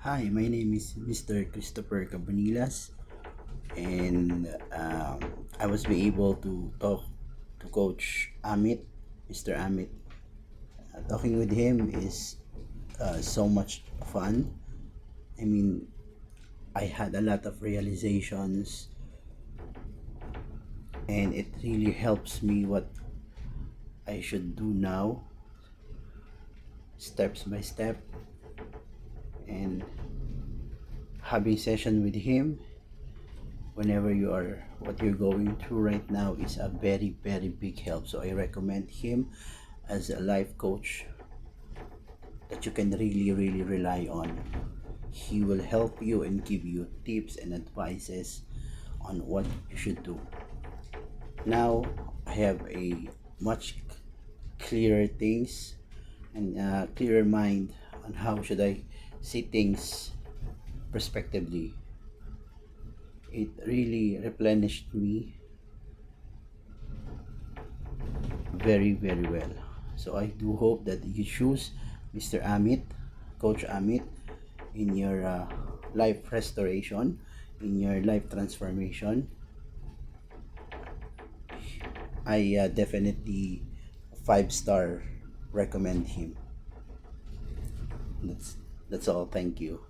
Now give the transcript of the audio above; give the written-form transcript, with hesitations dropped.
Hi, my name is Mr. Christopher Cabanilas, and I was be able to talk to Coach Amit, Mr. Amit. Talking with him is so much fun. I mean, I had a lot of realizations, and it really helps me what I should do now, steps by step, and having session with him whenever you are what you're going through right now is a very big help. So I recommend him as a life coach that you can really rely on. He will help you and give you tips and advices on what you should do. Now I have a much clearer things and a clearer mind on how should I see things prospectively. It really replenished me very well. So I do hope that you choose Mr. Amit, Coach Amit, in your life restoration, in your life transformation. I definitely 5-star recommend him. That's that's all. Thank you.